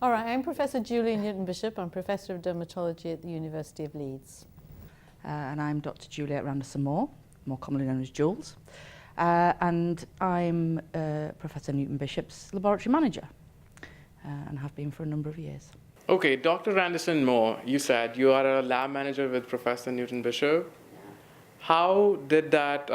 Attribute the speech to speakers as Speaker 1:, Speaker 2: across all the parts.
Speaker 1: All right, I'm Professor Juliet Newton-Bishop. I'm Professor of Dermatology at the University of Leeds.
Speaker 2: And I'm Dr. Juliet Randerson-Moor, more commonly known as Jules. And I'm Professor Newton-Bishop's laboratory manager and have been for a number of years.
Speaker 3: Okay, Dr. Randerson-Moor, you said you are a lab manager with Professor Newton-Bishop. How did that,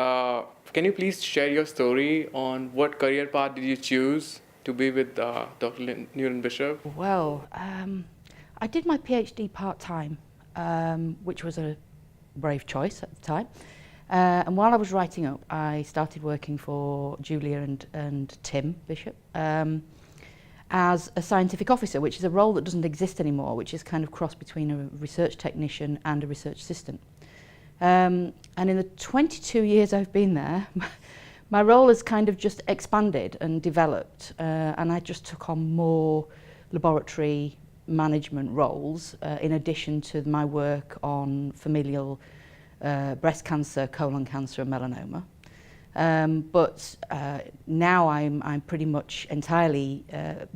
Speaker 3: can you please share your story on what career path did you choose to be with Dr. Newton-Bishop?
Speaker 2: Well, I did my PhD part-time, which was a brave choice at the time. And while I was writing up, I started working for Julia and Tim Bishop as a scientific officer, which is a role that doesn't exist anymore, which is kind of cross between a research technician and a research assistant. And in the 22 years I've been there, my role has kind of just expanded and developed, and I just took on more laboratory management roles in addition to my work on familial breast cancer, colon cancer and melanoma. But now I'm pretty much entirely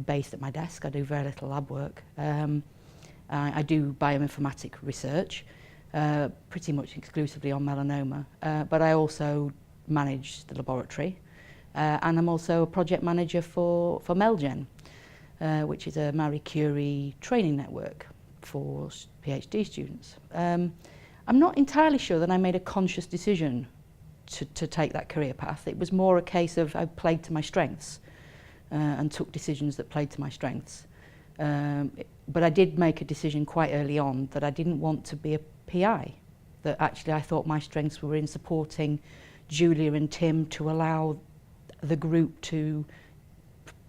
Speaker 2: based at my desk. I do very little lab work. I do bioinformatic research, pretty much exclusively on melanoma, but I also manage the laboratory, and I'm also a project manager for MELGEN, which is a Marie Curie training network for PhD students. I'm not entirely sure that I made a conscious decision to take that career path. It was more a case of I played to my strengths and took decisions that played to my strengths. But I did make a decision quite early on that I didn't want to be a PI, that actually I thought my strengths were in supporting Julia and Tim to allow the group to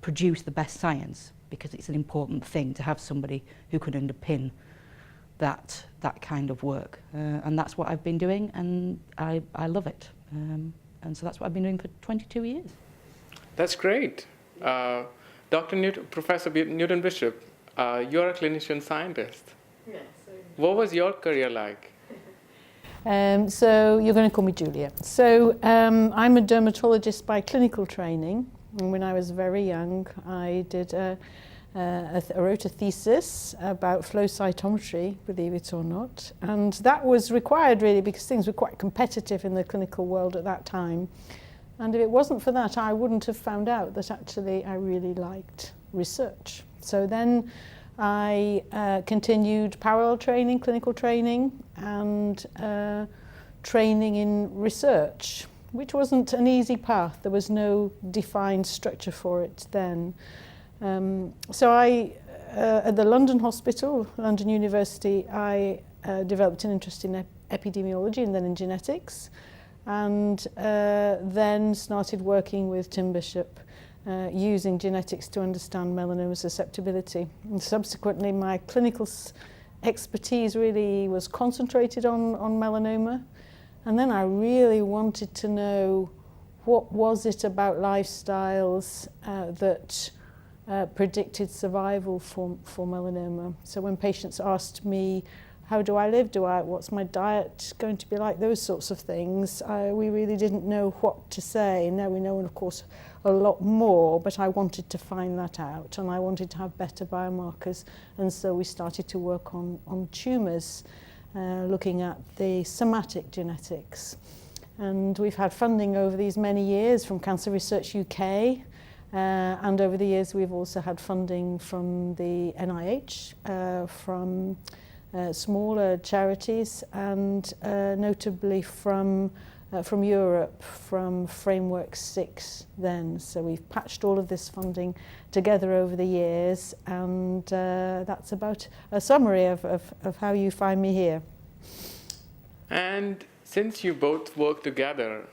Speaker 2: produce the best science, because it's an important thing to have somebody who can underpin that kind of work. And that's what I've been doing, and I love it. And so that's what I've been doing for 22 years.
Speaker 3: That's great. Professor Newton-Bishop, you're a clinician scientist.
Speaker 1: Yes.
Speaker 3: What was your career like?
Speaker 1: So you're going to call me Juliet. So I'm a dermatologist by clinical training, and when I was very young I did I wrote a thesis about flow cytometry, believe it or not, and that was required really because things were quite competitive in the clinical world at that time, and if it wasn't for that I wouldn't have found out that actually I really liked research. So then I continued parallel training, clinical training, and training in research, which wasn't an easy path. There was no defined structure for it then. So I, at the London Hospital, London University, I developed an interest in epidemiology and then in genetics, and then started working with Tim Bishop, using genetics to understand melanoma susceptibility. And subsequently my clinical expertise really was concentrated on melanoma, and then I really wanted to know what was it about lifestyles that predicted survival for melanoma. So when patients asked me, how do I live, what's my diet going to be like, those sorts of things, we really didn't know what to say. Now we know, of course, a lot more, but I wanted to find that out, and I wanted to have better biomarkers, and so we started to work on tumours, looking at the somatic genetics. And we've had funding over these many years from Cancer Research UK, and over the years we've also had funding from the NIH, from smaller charities, and notably from Europe, from Framework 6 then. So we've patched all of this funding together over the years, and that's about a summary of how you find me here.
Speaker 3: And since you both work together,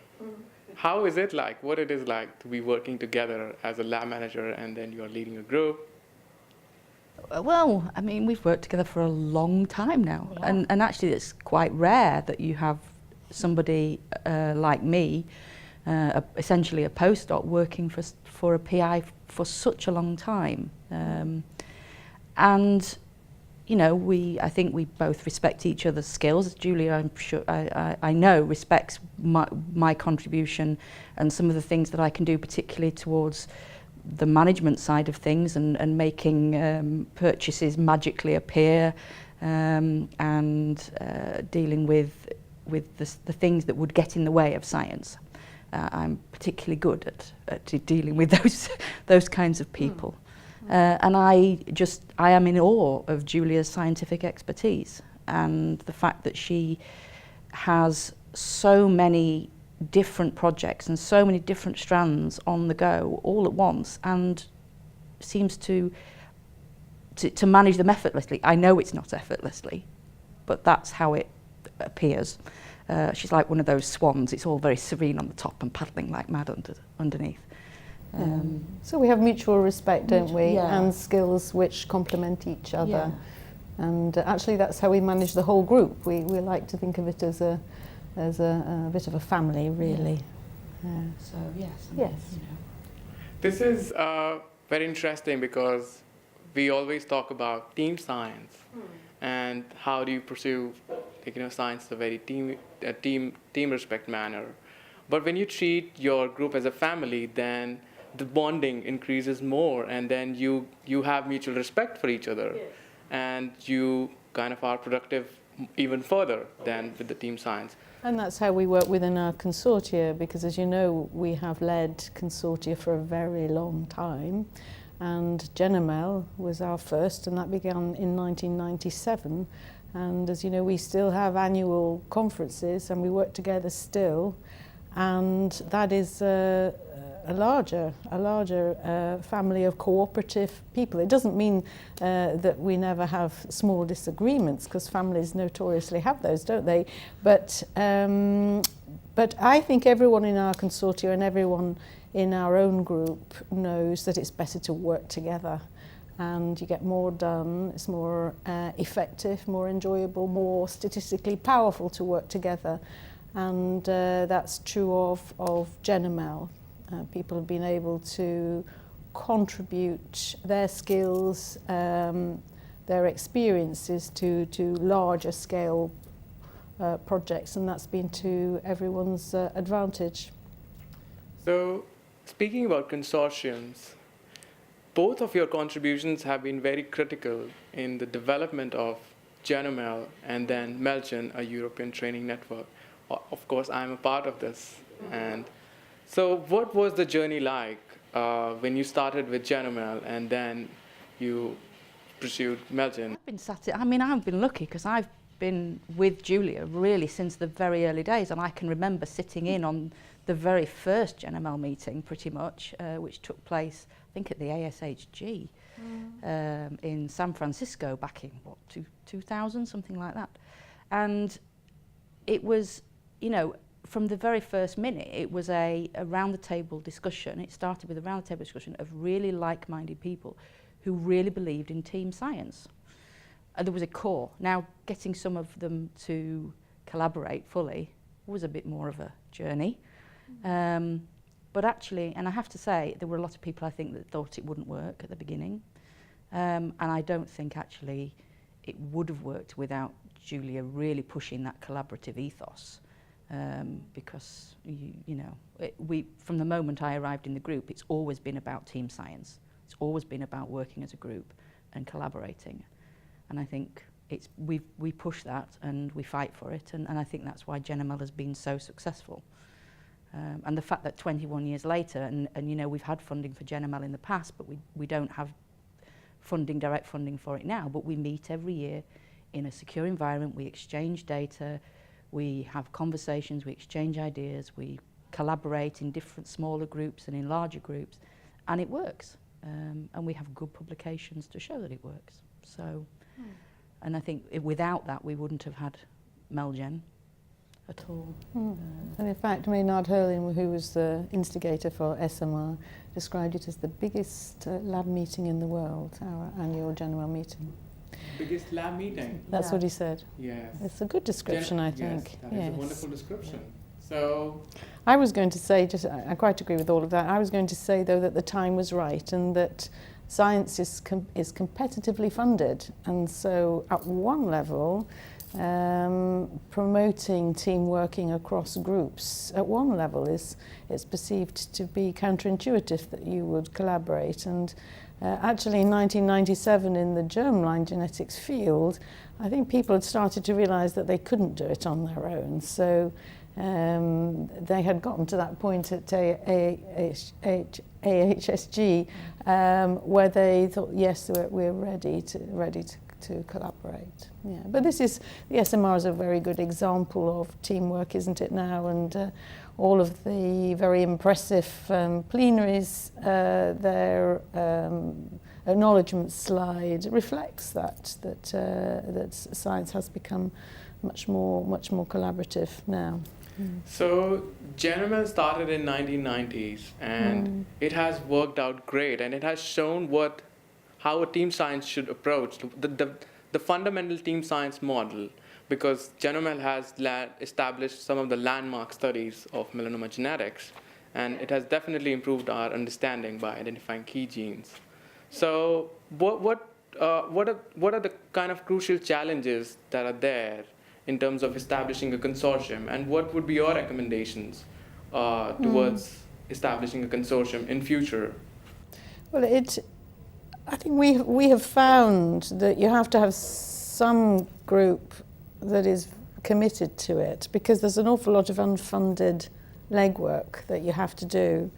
Speaker 3: how is it like, what it is like to be working together as a lab manager and then you're leading a group?
Speaker 2: Well, I mean, we've worked together for a long time now, yeah. And actually it's quite rare that you have somebody like me, essentially a postdoc, working for a PI for such a long time. And you know, I think we both respect each other's skills. Julia, I'm sure, I know, respects my contribution and some of the things that I can do, particularly towards the management side of things and making purchases magically appear, and dealing with the things that would get in the way of science. I'm particularly good at dealing with those kinds of people. And I am in awe of Julia's scientific expertise and the fact that she has so many different projects and so many different strands on the go all at once, and seems to manage them effortlessly. I know it's not effortlessly, but that's how it appears. She's like one of those swans. It's all very serene on the top and paddling like mad underneath.
Speaker 1: So we have mutual respect, don't we?
Speaker 2: Yeah.
Speaker 1: And skills which complement each other.
Speaker 2: Yeah.
Speaker 1: And actually that's how we manage the whole group. We like to think of it as a bit of a family, really.
Speaker 2: So yes.
Speaker 1: Yes.
Speaker 2: You know.
Speaker 3: This is very interesting because we always talk about team science and how do you pursue science in a very team respect manner. But when you treat your group as a family, then the bonding increases more, and then you have mutual respect for each other. Yes. And you kind of are productive even further than with the team science.
Speaker 1: And that's how we work within our consortia, because as you know, we have led consortia for a very long time. And GenML was our first, and that began in 1997. And as you know, we still have annual conferences and we work together still. And that is a larger family of cooperative people. It doesn't mean that we never have small disagreements, because families notoriously have those, don't they? But I think everyone in our consortia and everyone in our own group knows that it's better to work together, and you get more done. It's more effective, more enjoyable, more statistically powerful to work together. And that's true of GenML. People have been able to contribute their skills, their experiences to larger scale projects, and that's been to everyone's advantage.
Speaker 3: So, speaking about consortiums, both of your contributions have been very critical in the development of GenML and then MELGEN, a European training network. Of course, I'm a part of this. And so what was the journey like when you started with GenML and then you pursued MELGEN?
Speaker 2: I've been lucky because I've been with Julia really since the very early days, and I can remember sitting in on the very first GenML meeting pretty much, which took place, I think, at the ASHG in San Francisco back in, 2000, something like that. And it was, from the very first minute, it was a round-the-table discussion. It started with a round-the-table discussion of really like-minded people who really believed in team science. And there was a core. Now, getting some of them to collaborate fully was a bit more of a journey. But actually, and I have to say, there were a lot of people, I think, that thought it wouldn't work at the beginning. And I don't think, actually, it would have worked without Julia really pushing that collaborative ethos. Because, from the moment I arrived in the group, it's always been about team science. It's always been about working as a group and collaborating. And I think we push that and we fight for it, and I think that's why GenML has been so successful. And the fact that 21 years later, and we've had funding for GenML in the past, but we don't have direct funding for it now, but we meet every year in a secure environment, we exchange data, we have conversations, we exchange ideas, we collaborate in different smaller groups and in larger groups, and it works. And we have good publications to show that it works. So, and I think without that, we wouldn't have had MELGEN at all.
Speaker 1: And in fact, Maynard Hurlin, who was the instigator for SMR, described it as the biggest lab meeting in the world, our annual GenML meeting.
Speaker 3: Biggest lab meeting?
Speaker 1: That's what he said.
Speaker 3: Yes.
Speaker 1: It's a good description, I think.
Speaker 3: Yes, that is a wonderful description. So,
Speaker 1: I was going to say, I quite agree with all of that. I was going to say, though, that the time was right and that science is competitively funded. And so at one level, promoting team working across groups at one level it's perceived to be counterintuitive that you would collaborate, and actually in 1997 in the germline genetics field I think people had started to realise that they couldn't do it on their own, so they had gotten to that point at AHSG where they thought, yes, we're ready to collaborate. Yeah, but the SMR is a very good example of teamwork, isn't it now? And all of the very impressive plenaries, their acknowledgement slide reflects that science has become much more collaborative now.
Speaker 3: So GenML started in 1990s and it has worked out great, and it has shown how a team science should approach the fundamental team science model, because GenML has established some of the landmark studies of melanoma genetics, and it has definitely improved our understanding by identifying key genes. So what are the kind of crucial challenges that are there in terms of establishing a consortium, and what would be your recommendations towards establishing a consortium in future?
Speaker 1: Well, I think we have found that you have to have some group that is committed to it, because there's an awful lot of unfunded legwork that you have to do,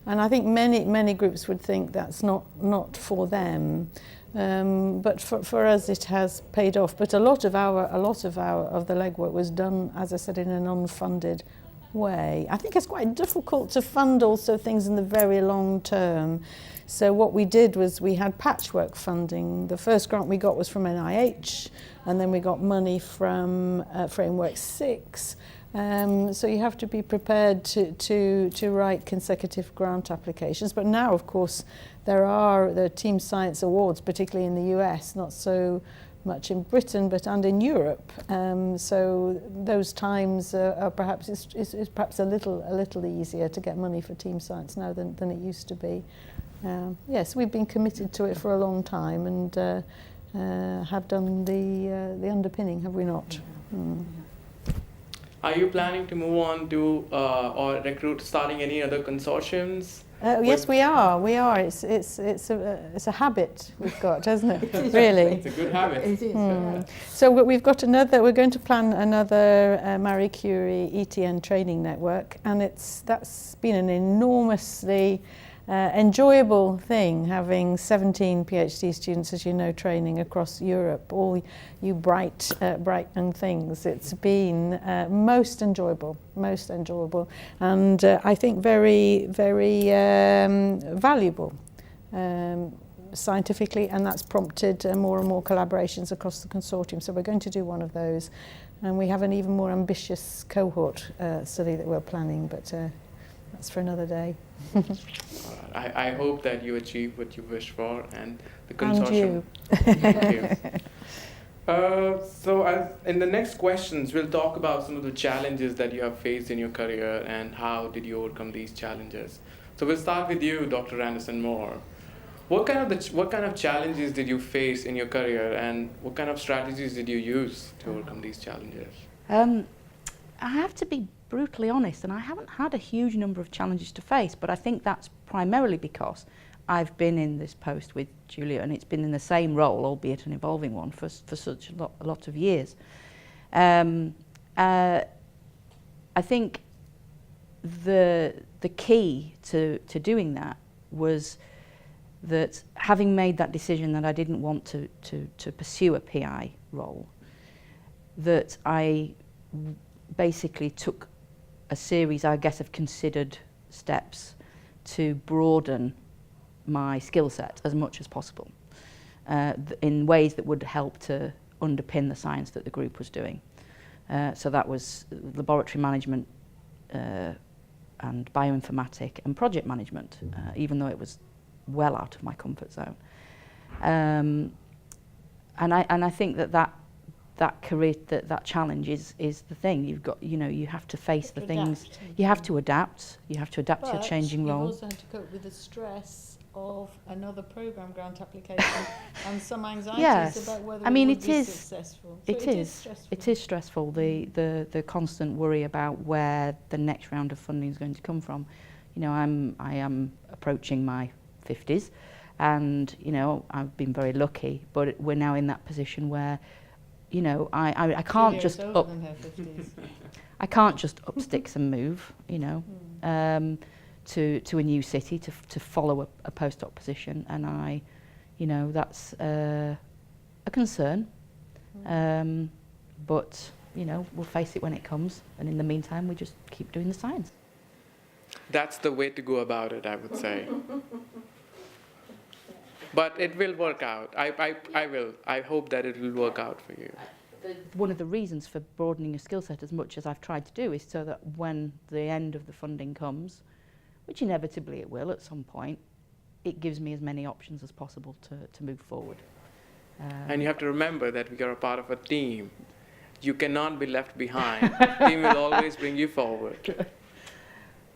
Speaker 1: and I think many groups would think that's not for them. But for us it has paid off. But a lot of the legwork was done, as I said, in an unfunded way. I think it's quite difficult to fund also things in the very long term. So what we did was we had patchwork funding. The first grant we got was from NIH, and then we got money from Framework 6. So you have to be prepared to write consecutive grant applications. But now, of course, there are team science awards, particularly in the US, not so much in Britain, and in Europe. So those times are perhaps it's perhaps a little easier to get money for team science now than it used to be. Yes, we've been committed to it for a long time, and have done the underpinning, have we not?
Speaker 3: Are you planning to move on to or starting any other consortiums?
Speaker 1: Yes, we are. It's a habit we've got, hasn't it? Really.
Speaker 3: It's a good habit.
Speaker 2: It is.
Speaker 1: So we're going to plan another Marie Curie ETN training network, and that's been an enormously enjoyable thing, having 17 PhD students, as you know, training across Europe, all you bright young things. It's been most enjoyable, and I think very, very valuable scientifically, and that's prompted more and more collaborations across the consortium. So we're going to do one of those, and we have an even more ambitious cohort study that we're planning, but that's for another day.
Speaker 3: I hope that you achieve what you wish for, and the consortium.
Speaker 1: And you.
Speaker 3: Thank you. So in the next questions, we'll talk about some of the challenges that you have faced in your career and how did you overcome these challenges. So we'll start with you, Dr. Randerson-Moor. What kind of challenges did you face in your career, and what kind of strategies did you use to overcome these challenges?
Speaker 2: I have to be brutally honest, and I haven't had a huge number of challenges to face, but I think that's primarily because I've been in this post with Juliet, and it's been in the same role, albeit an evolving one, for such a lot of years. I think the key to doing that was that, having made that decision that I didn't want to pursue a PI role, that I basically took a series, I guess, of considered steps to broaden my skill set as much as possible in ways that would help to underpin the science that the group was doing. So that was laboratory management and bioinformatic and project management, even though it was well out of my comfort zone. And I think that career, that challenge is the thing. You've got, you have to face the things. You have to adapt. You have to adapt to your changing role.
Speaker 1: You've also had to cope with the stress of another program grant application and some anxieties
Speaker 2: Yes.
Speaker 1: about whether
Speaker 2: I mean,
Speaker 1: it would
Speaker 2: it
Speaker 1: be
Speaker 2: is-
Speaker 1: successful. So
Speaker 2: It is.
Speaker 1: stressful.
Speaker 2: It is stressful. The constant worry about where the next round of funding is going to come from. You know, I am approaching my 50s, and you know I've been very lucky. But we're now in that position where, you know, I can't
Speaker 1: Julia
Speaker 2: just
Speaker 1: is older
Speaker 2: up.
Speaker 1: than her 50s.
Speaker 2: I can't just up sticks and move. You know. To a new city to follow a postdoc position, and you know, that's a concern. But you know, we'll face it when it comes, and in the meantime, we just keep doing the science.
Speaker 3: That's the way to go about it, I would say. But it will work out. I hope that it will work out for you.
Speaker 2: One of the reasons for broadening your skill set as much as I've tried to do is so that when the end of the funding comes, which inevitably it will at some point, it gives me as many options as possible to move forward.
Speaker 3: And you have to remember that we are a part of a team. You cannot be left behind. Team will always bring you forward.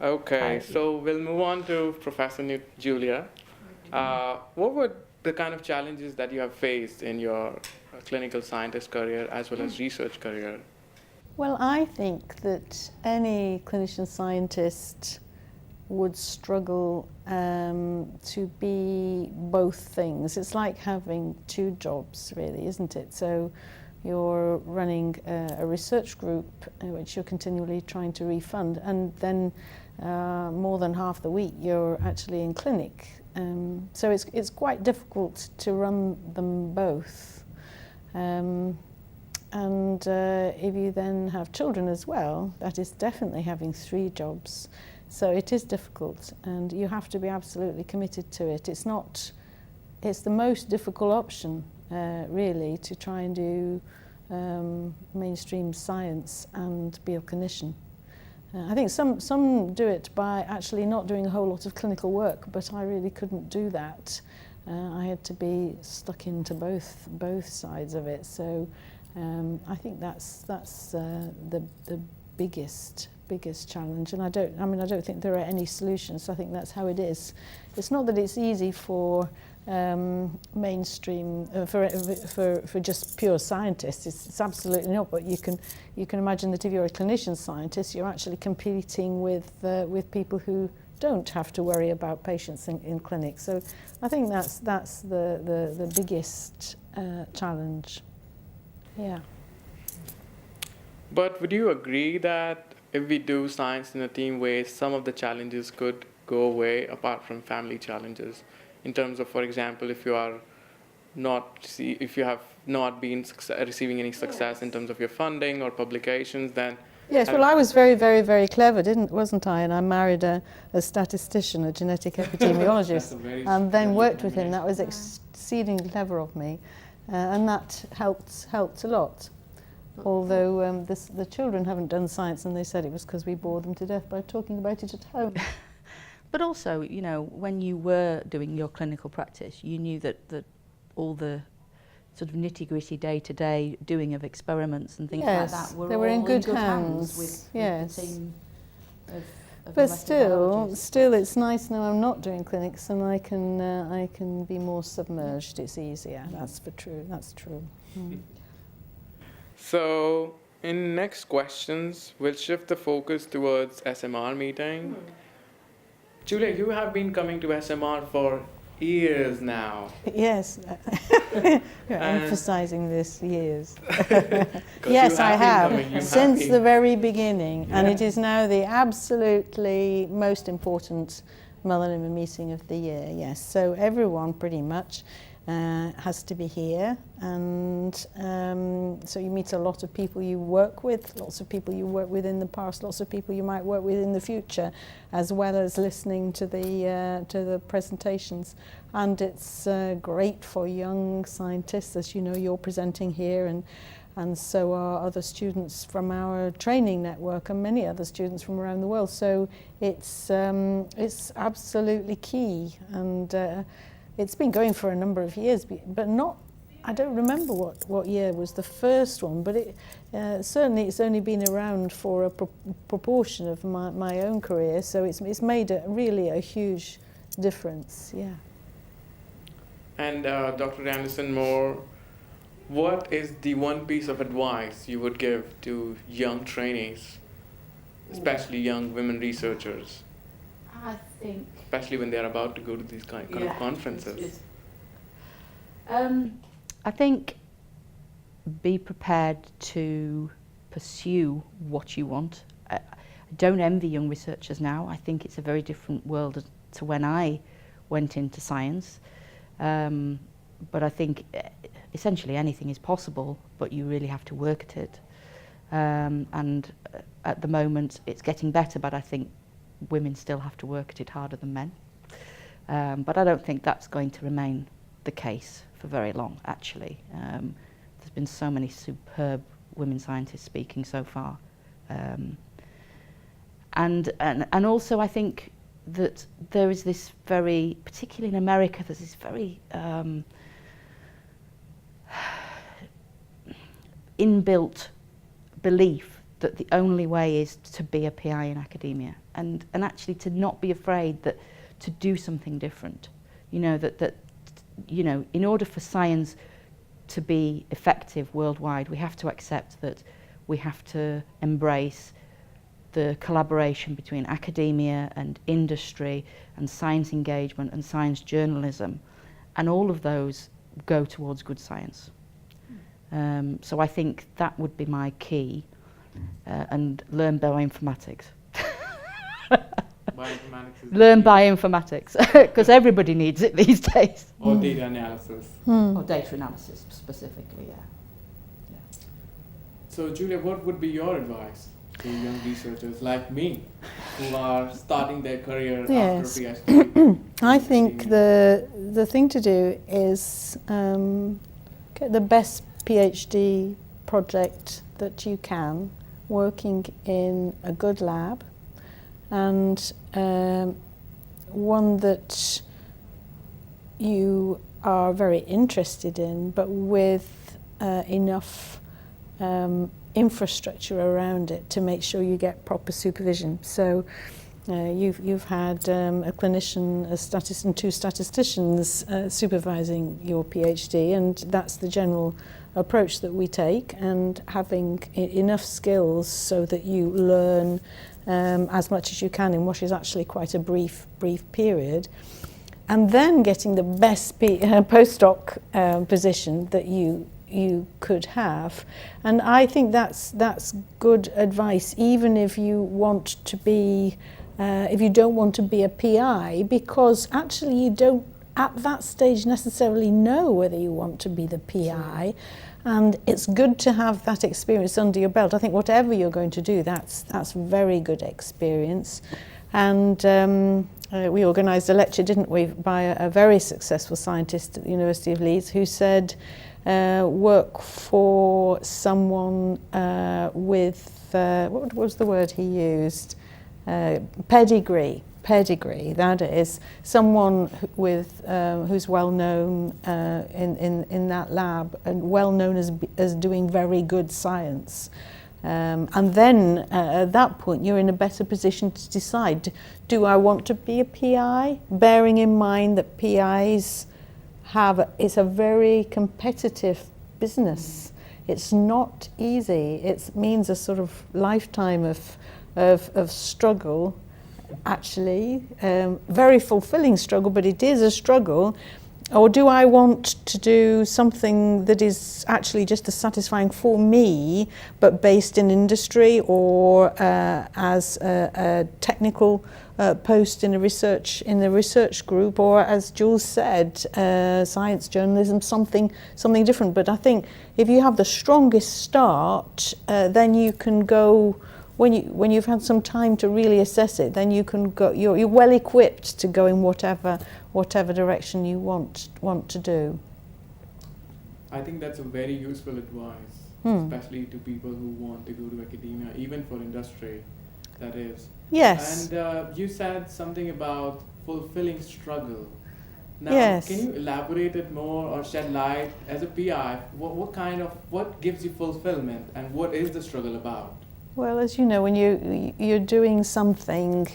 Speaker 3: Okay, so we'll move on to Professor Julia. What were the kind of challenges that you have faced in your clinical scientist career as well as research career?
Speaker 1: Well, I think that any clinician scientist would struggle to be both things. It's like having two jobs, really, isn't it? So you're running a research group which you're continually trying to refund, and then more than half the week you're actually in clinic. So it's quite difficult to run them both. And if you then have children as well, that is definitely having three jobs. So it is difficult, and you have to be absolutely committed to it. It's the most difficult option, really, to try and do mainstream science and be a clinician. I think some do it by actually not doing a whole lot of clinical work, but I really couldn't do that. I had to be stuck into both sides of it. So I think that's the biggest challenge, and I don't think there are any solutions. I think that's how it is. It's not that it's easy for mainstream for just pure scientists. It's absolutely not. But you can imagine that if you're a clinician scientist, you're actually competing with people who don't have to worry about patients in clinic. So I think that's the biggest challenge. Yeah.
Speaker 3: But would you agree that if we do science in a team way, some of the challenges could go away apart from family challenges? In terms of, for example, if you have not been receiving any success in terms of your funding or publications, then
Speaker 1: yes. Well, I was very, very, very clever, wasn't I? And I married a statistician, a genetic epidemiologist, and then worked with him. That was exceedingly clever of me, and that helped a lot. Although the children haven't done science, and they said it was because we bored them to death by talking about it at home.
Speaker 2: But also, you know, when you were doing your clinical practice, you knew that all the sort of nitty-gritty day-to-day doing of experiments and things like that
Speaker 1: they were in good hands
Speaker 2: with
Speaker 1: yes.
Speaker 2: the team of
Speaker 1: but
Speaker 2: molecular
Speaker 1: still, it's nice now I'm not doing clinics, and I can be more submerged. It's easier. That's true.
Speaker 3: So in next questions, we'll shift the focus towards SMR meeting. Julia, you have been coming to SMR for years now.
Speaker 1: Yes, you're emphasising this, years. Yes, I have, since the very beginning, and it is now the absolutely most important melanoma meeting of the year, yes. So everyone pretty much has to be here, and so you meet a lot of people you work with, lots of people you worked with in the past, lots of people you might work with in the future, as well as listening to the presentations. And it's great for young scientists, as you know, you're presenting here, and so are other students from our training network and many other students from around the world. So it's absolutely key, and it's been going for a number of years, but not, I don't remember what year was the first one, but certainly it's only been around for a proportion of my own career, so it's made really a huge difference, yeah.
Speaker 3: And Dr. Randerson-Moor, what is the one piece of advice you would give to young trainees, especially young women researchers,
Speaker 2: I think
Speaker 3: especially when they're about to go to these kind of conferences?
Speaker 2: I think be prepared to pursue what you want. I don't envy young researchers now. I think it's a very different world to when I went into science. But I think essentially anything is possible, but you really have to work at it. And at the moment it's getting better, but I think women still have to work at it harder than men. But I don't think that's going to remain the case for very long, actually. There's been so many superb women scientists speaking so far. And also I think that there is this very, particularly in America, there's this very inbuilt belief that the only way is to be a PI in academia, and actually to not be afraid that to do something different. You know, that you know, in order for science to be effective worldwide, we have to accept that we have to embrace the collaboration between academia and industry and science engagement and science journalism, and all of those go towards good science. So I think that would be my key, and learn bioinformatics.
Speaker 3: Bioinformatics is
Speaker 2: Learn
Speaker 3: key.
Speaker 2: bioinformatics, because everybody needs it these days.
Speaker 3: Or data analysis.
Speaker 2: Or data analysis specifically, yeah.
Speaker 3: So Julia, what would be your advice to young researchers like me who are starting their career
Speaker 1: Yes.
Speaker 3: after PhD?
Speaker 1: I think the thing to do is get the best PhD project that you can, working in a good lab, and one that you are very interested in, but with enough infrastructure around it to make sure you get proper supervision. So you've had a clinician, a statistician, two statisticians supervising your PhD, and that's the general approach that we take, and having enough skills so that you learn as much as you can in what is actually quite a brief period, and then getting the best postdoc position that you could have. And I think that's good advice, even if you want to be if you don't want to be a PI, because actually you don't at that stage necessarily know whether you want to be the PI. And it's good to have that experience under your belt. I think whatever you're going to do, that's very good experience. And we organised a lecture, didn't we, by a very successful scientist at the University of Leeds, who said work for someone with, what was the word he used? Pedigree, that is, someone with who's well known in that lab, and well known as doing very good science. And then at that point you're in a better position to decide, do I want to be a PI? Bearing in mind that PIs it's a very competitive business. It's not easy. It means a sort of lifetime of struggle, actually, very fulfilling struggle, but it is a struggle. Or do I want to do something that is actually just as satisfying for me, but based in industry, or as a technical post in the research group, or as Jules said, science journalism, something different. But I think if you have the strongest start, then you can go. When you've had some time to really assess it, then you can go. You're well equipped to go in whatever direction you want to do.
Speaker 3: I think that's a very useful advice, especially to people who want to go to academia, even for industry, that is.
Speaker 1: Yes.
Speaker 3: And you said something about fulfilling struggle. Now,
Speaker 1: Yes.
Speaker 3: Can you elaborate it more or shed light as a PI? What gives you fulfillment, and what is the struggle about?
Speaker 1: Well, as you know, when you're doing something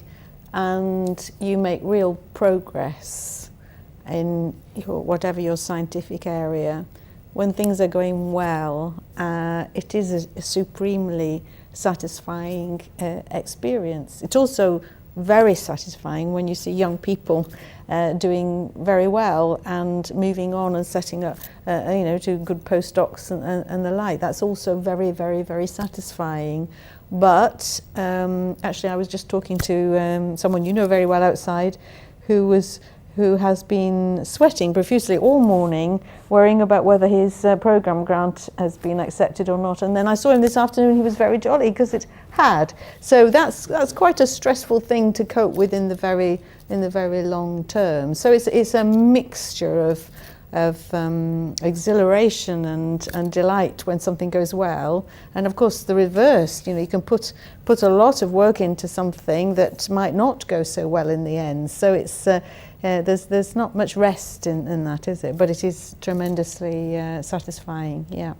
Speaker 1: and you make real progress, in whatever your scientific area, when things are going well, it is a supremely satisfying experience. It's also very satisfying when you see young people doing very well and moving on and setting up, to good postdocs and the like. That's also very, very, very satisfying. But actually, I was just talking to someone you know very well outside, who has been sweating profusely all morning, worrying about whether his programme grant has been accepted or not. And then I saw him this afternoon. He was very jolly because it had. So that's quite a stressful thing to cope with in the very long term. So it's a mixture of exhilaration and delight when something goes well, and of course the reverse. You can put a lot of work into something that might not go so well in the end. So it's there's not much rest in that, is it? But it is tremendously satisfying. Yeah.